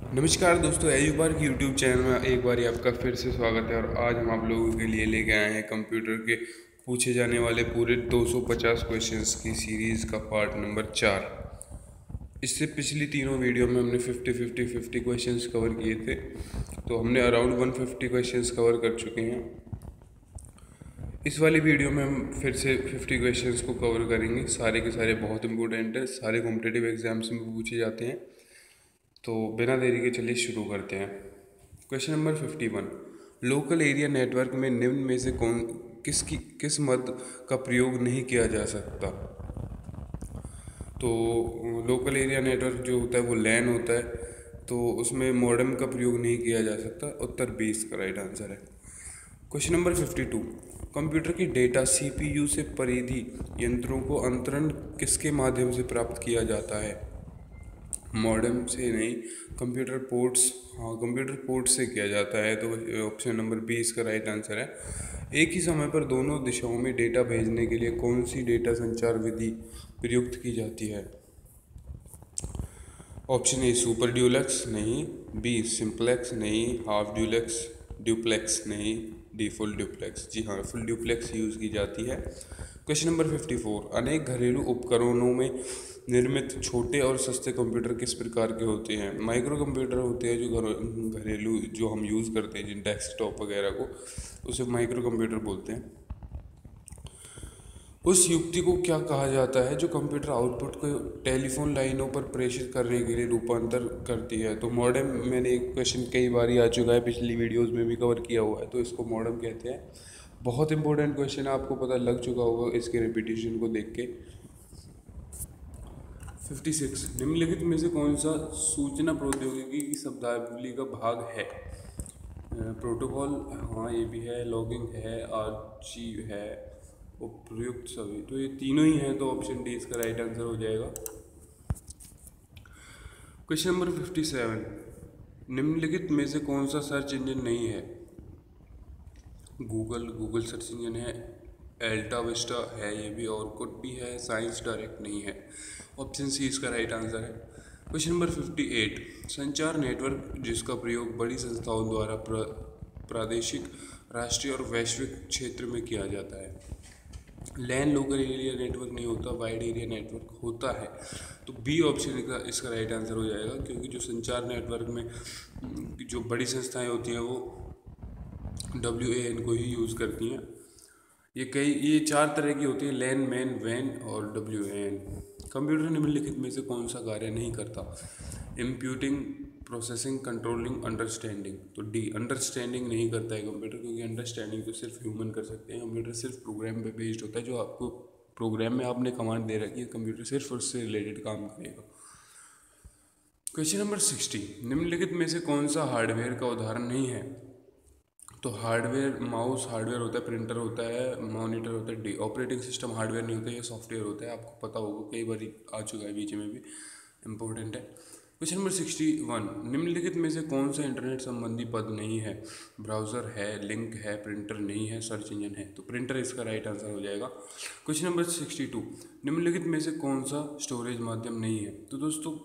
नमस्कार दोस्तों, एजुबार की यूट्यूब चैनल में एक बार आपका फिर से स्वागत है। और आज हम आप लोगों के लिए लेके आए हैं कंप्यूटर के पूछे जाने वाले पूरे 250 क्वेश्चंस की सीरीज़ का पार्ट नंबर 4। इससे पिछली तीनों वीडियो में हमने 50 क्वेश्चंस कवर किए थे, तो हमने अराउंड 150 क्वेश्चंस कवर कर चुके हैं। इस वाली वीडियो में हम फिर से 50 क्वेश्चंस को कवर करेंगे। सारे के सारे बहुत इंपॉर्टेंट है, सारे कॉम्पिटिटिव एग्जाम्स में पूछे जाते हैं। तो बिना देरी के चलिए शुरू करते हैं। Question number 51, local area network में निम्न में से किस मद का प्रयोग नहीं किया जा सकता। तो लोकल एरिया नेटवर्क जो होता है वो लैन होता है, तो उसमें मॉडेम का प्रयोग नहीं किया जा सकता। उत्तर 20 का राइट आंसर है। क्वेश्चन नंबर 52, कंप्यूटर की डेटा सीपीयू से परिधि यंत्रों को अंतरण किसके माध्यम से प्राप्त किया जाता है। मॉडेम से नहीं, कंप्यूटर पोर्ट्स। हाँ, कंप्यूटर पोर्ट से किया जाता है, तो ऑप्शन नंबर 20 का राइट आंसर है। एक ही समय पर दोनों दिशाओं में डेटा भेजने के लिए कौन सी डेटा संचार विधि प्रयुक्त की जाती है। ऑप्शन ए सुपर ड्यूलेक्स नहीं, बी सिंपलेक्स नहीं, हाफ ड्यूलेक्स, ड्यूप्लेक्स नहीं, डी फुल ड्यूप्लेक्स। जी हाँ, फुल ड्यूप्लेक्स यूज़ की जाती है। क्वेश्चन नंबर 54, अनेक घरेलू उपकरणों में निर्मित छोटे और सस्ते कंप्यूटर किस प्रकार के होते हैं। माइक्रो कंप्यूटर होते हैं जो घरेलू जो हम यूज़ करते हैं, जिन डेस्कटॉप वगैरह को, उसे माइक्रो कंप्यूटर बोलते हैं। उस युक्ति को क्या कहा जाता है जो कंप्यूटर आउटपुट को टेलीफोन लाइनों पर प्रेषित करने के लिए रूपांतर करती है। तो मॉडेम, मैंने एक क्वेश्चन कई बार ही आ चुका है, पिछली वीडियोस में भी कवर किया हुआ है, तो इसको मॉडेम कहते हैं। बहुत इंपॉर्टेंट क्वेश्चन है, आपको पता लग चुका होगा इसके रिपीटिशन को देख के। 56, निम्नलिखित में से कौन सा सूचना प्रौद्योगिकी की शब्दावली का भाग है। प्रोटोकॉल, हाँ ये भी है। लॉगिंग है, आर्ची है, उपयुक्त सभी, तो ये तीनों ही हैं, तो ऑप्शन डी इसका राइट आंसर हो जाएगा। क्वेश्चन नंबर 57, निम्नलिखित में से कौन सा सर्च इंजन नहीं है। गूगल सर्च इंजन है, एल्टा विस्टा है ये भी, और कुड भी है, साइंस डायरेक्ट नहीं है। ऑप्शन सी इसका राइट आंसर है। क्वेश्चन नंबर 58, संचार नेटवर्क जिसका प्रयोग बड़ी संस्थाओं द्वारा प्रादेशिक, राष्ट्रीय और वैश्विक क्षेत्र में किया जाता है। लैन लोकल एरिया नेटवर्क नहीं होता, वाइड एरिया नेटवर्क होता है। तो बी ऑप्शन का इसका राइट आंसर हो जाएगा, क्योंकि जो संचार नेटवर्क में जो बड़ी संस्थाएं होती हैं वो WAN को ही यूज़ करती हैं। ये 4 तरह की होती हैं, लैन, मैन, वैन और WAN। कंप्यूटर निम्नलिखित में से कौन सा कार्य नहीं करता। इम्प्यूटिंग, प्रोसेसिंग, कंट्रोलिंग, अंडरस्टैंडिंग। तो डी अंडरस्टैंडिंग नहीं करता है कंप्यूटर, क्योंकि अंडरस्टैंडिंग तो सिर्फ ह्यूमन कर सकते हैं। कंप्यूटर सिर्फ प्रोग्राम पे बेस्ड होता है, जो आपको प्रोग्राम में आपने कमांड दे रखी है, कंप्यूटर सिर्फ उससे रिलेटेड काम करेगा। क्वेश्चन नंबर 60, निम्नलिखित में से कौन सा हार्डवेयर का उदाहरण नहीं है। तो हार्डवेयर, माउस हार्डवेयर होता है, प्रिंटर होता है, मॉनिटर होता है। डी ऑपरेटिंग सिस्टम हार्डवेयर नहीं होता, ये सॉफ्टवेयर होता है। आपको पता होगा, कई बार आ चुका है बीच में भी, इम्पोर्टेंट है। क्वेश्चन नंबर 61, निम्नलिखित में से कौन सा इंटरनेट संबंधी पद नहीं है। ब्राउज़र है, लिंक है, प्रिंटर नहीं है, सर्च इंजन है। तो प्रिंटर इसका राइट आंसर हो जाएगा। क्वेश्चन नंबर 62, निम्नलिखित में से कौन सा स्टोरेज माध्यम नहीं है। तो दोस्तों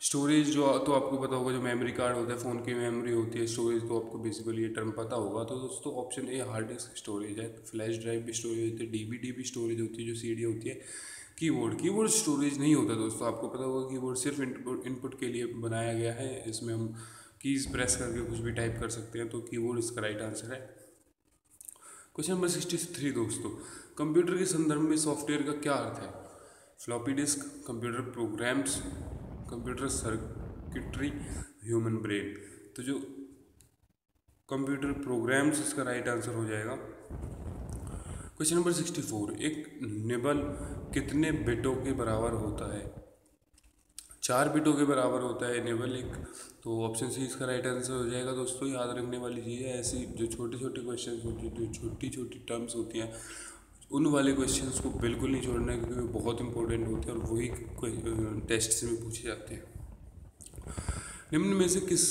स्टोरेज जो, तो आपको पता होगा, जो मेमोरी कार्ड होता है, फ़ोन की मेमोरी होती है। स्टोरेज तो आपको बेसिकली ये टर्म पता होगा। तो दोस्तों option a hard disk storage है। फ्लैश ड्राइव भी स्टोरेज होती है, DVD भी स्टोरेज होती है, जो CD होती है। कीबोर्ड स्टोरेज नहीं होता दोस्तों। आपको पता होगा कीबोर्ड सिर्फ इनपुट के लिए बनाया गया है। इसमें हम कीज़ प्रेस करके कुछ भी टाइप कर सकते हैं, तो कीबोर्ड इसका राइट आंसर है। क्वेश्चन नंबर 63 दोस्तों, कंप्यूटर के संदर्भ में सॉफ्टवेयर का क्या अर्थ है। Floppy disk, computer programs, computer circuitry, human brain. तो जो कंप्यूटर प्रोग्राम्स, इसका राइट आंसर हो जाएगा। क्वेश्चन नंबर 64, एक निबल कितने बिटों के बराबर होता है। 4 बिटों के बराबर होता है निबल एक। तो ऑप्शन सी इसका राइट आंसर हो जाएगा। दोस्तों याद रखने वाली चीज़ है, ऐसी जो छोटे छोटे क्वेश्चन होती है, जो छोटी छोटी टर्म्स होती हैं, उन वाले क्वेश्चंस को बिल्कुल नहीं छोड़ना है, क्योंकि वो बहुत इंपॉर्टेंट होते हैं और वही टेस्ट में पूछे जाते हैं। निम्न में से किस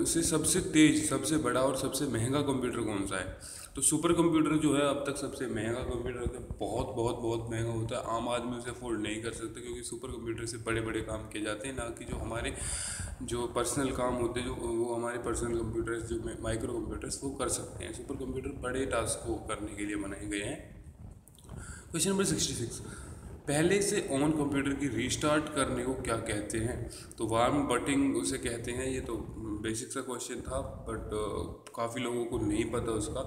से सबसे तेज, सबसे बड़ा और सबसे महंगा कंप्यूटर कौन सा है। तो सुपर कंप्यूटर जो है अब तक सबसे महंगा कंप्यूटर होता है, बहुत बहुत बहुत महंगा होता है। आम आदमी उसे अफोर्ड नहीं कर सकता, क्योंकि सुपर कंप्यूटर से बड़े बड़े काम किए जाते हैं, ना कि जो हमारे जो पर्सनल काम होते हैं, जो वो हमारे पर्सनल कंप्यूटर्स, जो माइक्रो कंप्यूटर्स, वो कर सकते हैं। सुपर कंप्यूटर बड़े टास्क को करने के लिए बनाए गए हैं। क्वेश्चन नंबर 66, पहले से ऑन कंप्यूटर की रीस्टार्ट करने को क्या कहते हैं? तो वार्म बटिंग उसे कहते हैं। ये तो बेसिक सा क्वेश्चन था, बट काफ़ी लोगों को नहीं पता उसका।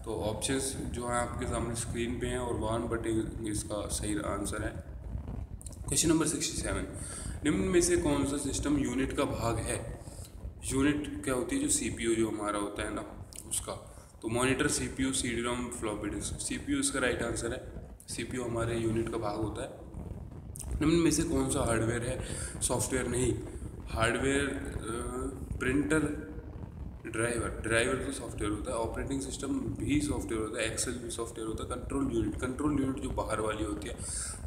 तो ऑप्शंस जो हैं आपके सामने स्क्रीन पे हैं, और वार्म बटिंग इसका सही आंसर है। क्वेश्चन नंबर 67, निम्न में से कौन सा सिस्टम यूनिट का भाग है? यूनिट क्या होती है? जो सीपीयू जो हमारा होता है ना, उसका। तो monitor, CPU, CD ROM, floppy disk. CPU इसका राइट आंसर है। सीपीयू हमारे यूनिट का भाग होता है। निम्न में से कौन सा हार्डवेयर है? सॉफ्टवेयर नहीं, हार्डवेयर प्रिंटर, ड्राइवर तो सॉफ्टवेयर होता है। ऑपरेटिंग सिस्टम भी सॉफ्टवेयर होता है। एक्सेल भी सॉफ्टवेयर होता है। कंट्रोल यूनिट जो बाहर वाली होती है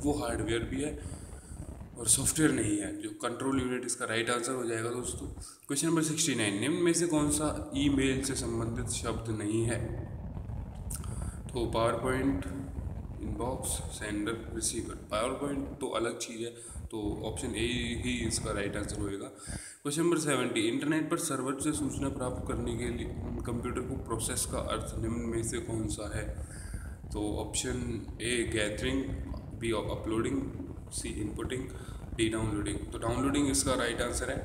वो हार्डवेयर भी है और सॉफ्टवेयर नहीं है। जो कंट्रोल यूनिट इसका राइट आंसर हो जाएगा दोस्तों। क्वेश्चन नंबर 69, निम्न में से कौन सा ईमेल से संबंधित शब्द नहीं है? तो power point, inbox, sender, receiver. Power point तो अलग चीज़ है, तो ऑप्शन ए ही इसका राइट आंसर होएगा। क्वेश्चन नंबर 70, इंटरनेट पर सर्वर से सूचना प्राप्त करने के लिए कंप्यूटर को प्रोसेस का अर्थ निम्न में से कौन सा है? तो option A gathering, B uploading, C inputting, D downloading. तो डाउनलोडिंग इसका राइट आंसर है,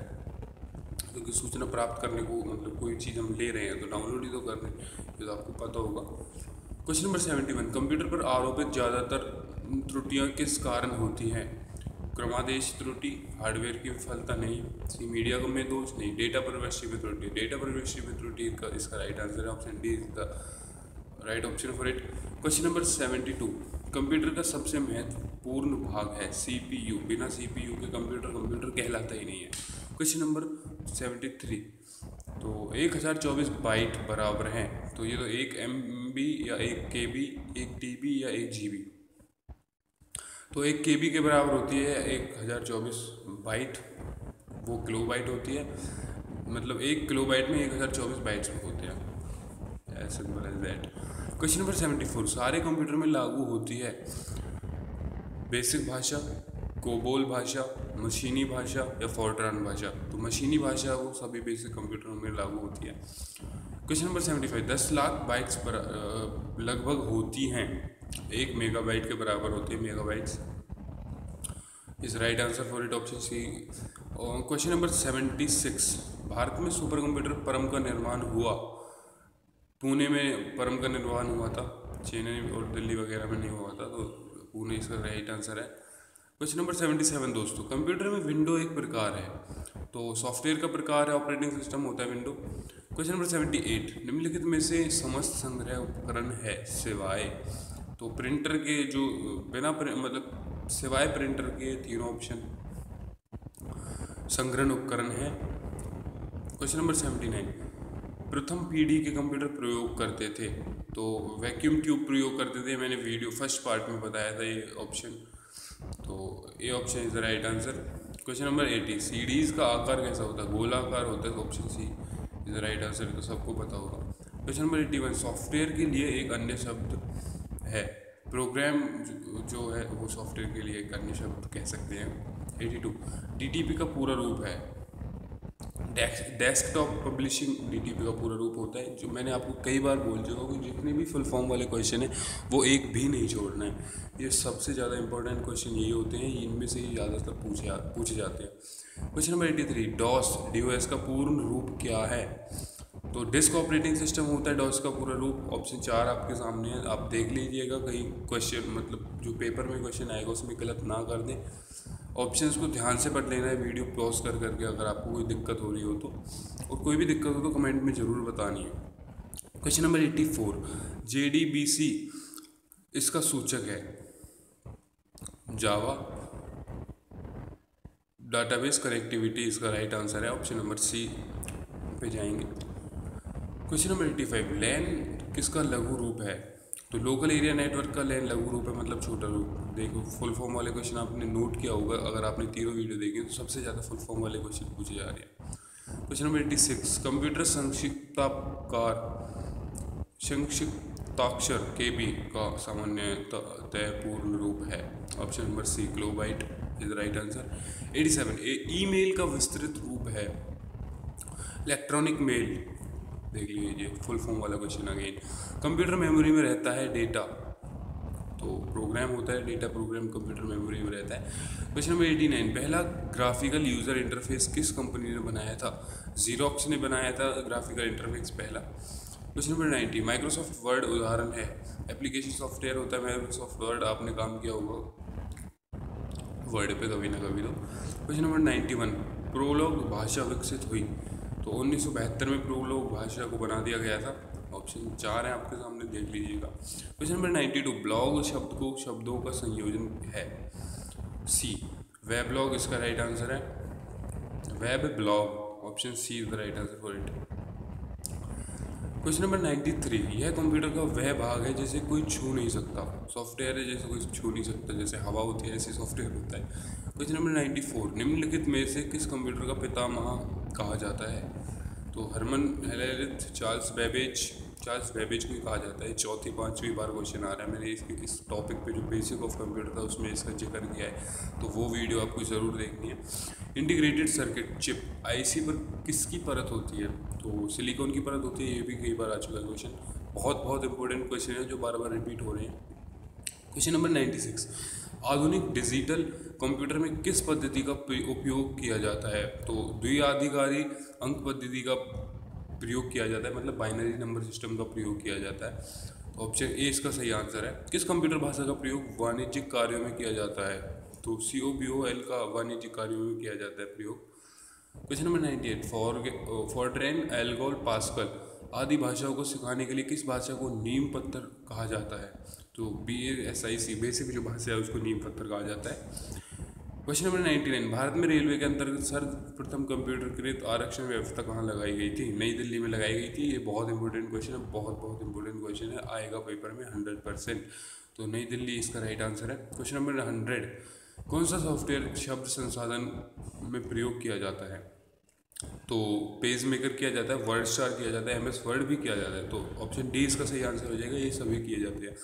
क्योंकि सूचना प्राप्त करने को मतलब कोई चीज़ हम ले रहे हैं तो डाउनलोड ही तो कर रहे हैं, ये तो आपको पता होगा। क्वेश्चन नंबर 71, कंप्यूटर पर आरोपित ज़्यादातर त्रुटियां किस कारण होती हैं? क्रमादेश त्रुटि, हार्डवेयर की विफलता नहीं, सी मीडिया में दोष नहीं, डेटा प्रविष्टि में त्रुटि। डेटा प्रविष्टि में त्रुटि का इसका राइट आंसर है। Option D is the right option for it. Question number 72, computer का सबसे महत्वपूर्ण भाग है सीपीयू। बिना सीपीयू के कंप्यूटर कहलाता ही नहीं है। क्वेश्चन नंबर 73, तो 1024 बाइट बराबर हैं, तो ये तो 1 MB या 1 KB, 1 TB या 1 GB। तो 1 KB के बराबर होती है 1024 बाइट, वो किलो बाइट होती है। मतलब 1 किलो बाइट में 1024 बाइट्स होते हैं। As simple as that. Question number 74, सारे कंप्यूटर में लागू होती है बेसिक भाषा, कोबोल भाषा, मशीनी भाषा या फोर्ट्रान भाषा। तो मशीनी भाषा वो सभी बेसिक कंप्यूटरों में लागू होती है। क्वेश्चन नंबर 75, 10 लाख बाइट्स पर लगभग होती हैं, 1 मेगाबाइट के बराबर होती है megabytes. Is right answer for it option C. Question number 76, भारत में सुपर कंप्यूटर परम का निर्माण हुआ। पुणे में परम का निर्माण हुआ था, चेन्नई और दिल्ली वगैरह में नहीं हुआ था, तो पुणे इसका राइट आंसर है। क्वेश्चन नंबर 77 दोस्तों, कंप्यूटर में विंडो एक प्रकार है, तो सॉफ्टवेयर का प्रकार है, ऑपरेटिंग सिस्टम होता है विंडो। क्वेश्चन नंबर 78, निम्नलिखित में से समस्त संग्रह उपकरण है सिवाय। तो प्रिंटर के जो बिना मतलब सिवाय प्रिंटर के तीनों ऑप्शन संग्रहण उपकरण है। क्वेश्चन नंबर 79, प्रथम पीढ़ी के कंप्यूटर प्रयोग करते थे, तो वैक्यूम ट्यूब प्रयोग करते थे। मैंने वीडियो फर्स्ट पार्ट में बताया था ये ऑप्शन, तो ये option is the right answer. Question number 80, CDs का आकार कैसा होता है? गोलाकार होता है, तो option C is the right answer, तो सबको पता होगा। क्वेश्चन नंबर 81, सॉफ्टवेयर के लिए एक अन्य शब्द है, प्रोग्राम जो है वो सॉफ्टवेयर के लिए एक अन्य शब्द कह सकते हैं। 82, डीटीपी का पूरा रूप है, डेस्कटॉप पब्लिशिंग डीटीपी का पूरा रूप होता है। जो मैंने आपको कई बार बोल चुका हूँ कि जितने भी फुल फॉर्म वाले क्वेश्चन हैं वो एक भी नहीं छोड़ना है। ये सबसे ज़्यादा इंपॉर्टेंट क्वेश्चन यही होते हैं, इनमें से ही ज़्यादातर पूछे जाते हैं। क्वेश्चन नंबर 83, डीओएस का पूर्ण रूप क्या है? तो डिस्क ऑपरेटिंग सिस्टम होता है डॉस का पूरा रूप। ऑप्शन 4 आपके सामने है, आप देख लीजिएगा, कहीं क्वेश्चन मतलब जो पेपर में क्वेश्चन आएगा उसमें गलत ना कर दें। ऑप्शंस को ध्यान से पढ़ लेना है वीडियो पॉज कर करके, अगर आपको कोई दिक्कत हो रही हो तो, और कोई भी दिक्कत हो तो कमेंट में ज़रूर बतानी है। क्वेश्चन नंबर 84, JDBC इसका सूचक है, जावा डाटाबेस कनेक्टिविटी इसका राइट आंसर है। ऑप्शन नंबर सी पे जाएंगे। क्वेश्चन नंबर 85, लैन किसका लघु रूप है? तो लोकल एरिया नेटवर्क का लैन लघु रूप है, मतलब छोटा रूप। देखो फुल फॉर्म वाले क्वेश्चन आपने नोट किया होगा, अगर आपने तीनों वीडियो देखी तो सबसे ज़्यादा फुल फॉर्म वाले क्वेश्चन पूछे जा रहे हैं। क्वेश्चन नंबर 86, कंप्यूटर संक्षिप्ताक्षर KB का सामान्यतः पूर्ण रूप है। Option number C kilobyte is the right answer. 87, email का विस्तृत रूप है, इलेक्ट्रॉनिक मेल देख लीजिए, फुल फॉर्म वाला क्वेश्चन अगेन। कंप्यूटर मेमोरी में रहता है डेटा, तो प्रोग्राम होता है डेटा, प्रोग्राम कंप्यूटर मेमोरी में रहता है। क्वेश्चन नंबर 89, पहला ग्राफिकल यूज़र इंटरफेस किस कंपनी ने बनाया था? जीरोक्स ने बनाया था ग्राफिकल इंटरफेस पहला। क्वेश्चन नंबर 90, माइक्रोसॉफ्ट वर्ड उदाहरण है। एप्लीकेशन सॉफ्टवेयर होता है माइक्रोसॉफ्ट वर्ड, आपने काम किया होगा वर्ड पे कभी ना कभी। तो क्वेश्चन नंबर 91, प्रोलॉग भाषा विकसित हुई, तो 1972 में प्रोलॉग भाषा को बना दिया गया था। ऑप्शन 4 है आपके सामने, देख लीजिएगा। क्वेश्चन नंबर 92, ब्लॉग शब्द को शब्दों का संयोजन है। सी वेबलॉग इसका राइट आंसर है, web blog, option C is the right answer for it. Question number 93, यह कंप्यूटर का वह भाग है जिसे कोई छू नहीं सकता। सॉफ्टवेयर है जैसे कोई छू नहीं सकता, जैसे हवा होती है ऐसे सॉफ्टवेयर होता है। क्वेश्चन नंबर 94, निम्नलिखित में से किस कंप्यूटर का पितामह कहा जाता है? तो हरमन हेलेरिथ, चार्ल्स बेबेज को कहा जाता है। चौथी पांचवी बार क्वेश्चन आ रहा है, मैंने इस टॉपिक पे जो बेसिक ऑफ कंप्यूटर था उसमें इसका जिक्र किया है, तो वो वीडियो आपको ज़रूर देखनी है। इंटीग्रेटेड सर्किट चिप आईसी पर किसकी परत होती है? तो सिलिकॉन की परत होती है, ये भी कई बार आ चुका है क्वेश्चन, बहुत इंपॉर्टेंट क्वेश्चन है जो बार बार रिपीट हो रहे हैं। क्वेश्चन नंबर 96, आधुनिक डिजिटल कंप्यूटर में किस पद्धति का उपयोग किया जाता है? तो द्विआधिकारी अंक पद्धति का प्रयोग किया जाता है, मतलब बाइनरी नंबर सिस्टम का प्रयोग किया जाता है। तो ऑप्शन ए इसका सही आंसर है। किस कंप्यूटर भाषा का प्रयोग वाणिज्यिक कार्यों में किया जाता है? तो COBOL का वाणिज्यिक कार्यों में किया जाता है प्रयोग। Question number 98, Fortran, ALGOL, pascal आदि भाषाओं को सिखाने के लिए किस भाषा को नीम पत्थर कहा जाता है? तो BASIC बेसिक जो भाषा है उसको नीम पत्थर कहा जाता है। क्वेश्चन नंबर 99, भारत में रेलवे के अंतर्गत सर्वप्रथम कंप्यूटरकृत आरक्षण व्यवस्था कहाँ लगाई गई थी? नई दिल्ली में लगाई गई थी। ये बहुत इंपॉर्टेंट क्वेश्चन है, बहुत इंपॉर्टेंट क्वेश्चन है, आएगा पेपर में 100%। तो नई दिल्ली इसका राइट आंसर है। क्वेश्चन नंबर 100, कौन सा सॉफ्टवेयर शब्द संसाधन में प्रयोग किया जाता है? तो पेज मेकर किया जाता है, वर्ड स्टार किया जाता है, MS वर्ड भी किया जाता है। तो ऑप्शन डी इसका सही आंसर हो जाएगा, ये सभी किए जाते हैं।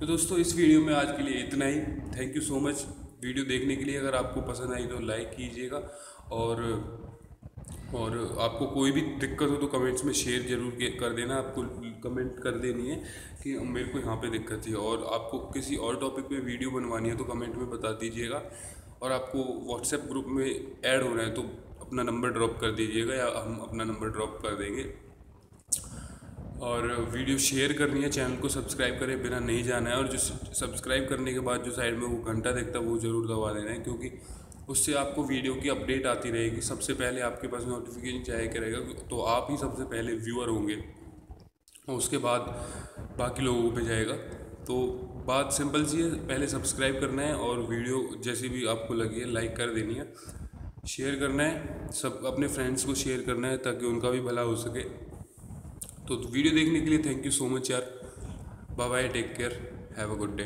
तो दोस्तों इस वीडियो में आज के लिए इतना ही। Thank you so much video देखने के लिए। अगर आपको पसंद आई तो लाइक कीजिएगा, और आपको कोई भी दिक्कत हो तो कमेंट्स में शेयर जरूर कर देना। आपको कमेंट कर देनी है कि मेरे को यहाँ पे दिक्कत थी, और आपको किसी और टॉपिक पे वीडियो बनवानी है तो कमेंट में बता दीजिएगा। और आपको व्हाट्सएप ग्रुप में ऐड होना है तो अपना नंबर ड्रॉप कर दीजिएगा, या हम अपना नंबर ड्रॉप कर देंगे। और वीडियो शेयर करनी है, चैनल को सब्सक्राइब करें बिना नहीं जाना है, और जो सब्सक्राइब करने के बाद जो साइड में वो घंटा दिखता है वो ज़रूर दबा देना है, क्योंकि उससे आपको वीडियो की अपडेट आती रहेगी। सबसे पहले आपके पास नोटिफिकेशन जाया करेगा, तो आप ही सबसे पहले व्यूअर होंगे, और उसके बाद बाकी लोगों पे जाएगा। तो बात सिंपल सी है, पहले सब्सक्राइब करना है, और वीडियो जैसी भी आपको लगी है लाइक कर देनी है, शेयर करना है, सब अपने फ्रेंड्स को शेयर करना है ताकि उनका भी भला हो सके। तो वीडियो देखने के लिए थैंक यू सो मच यार। Bye bye, take care, have a good day.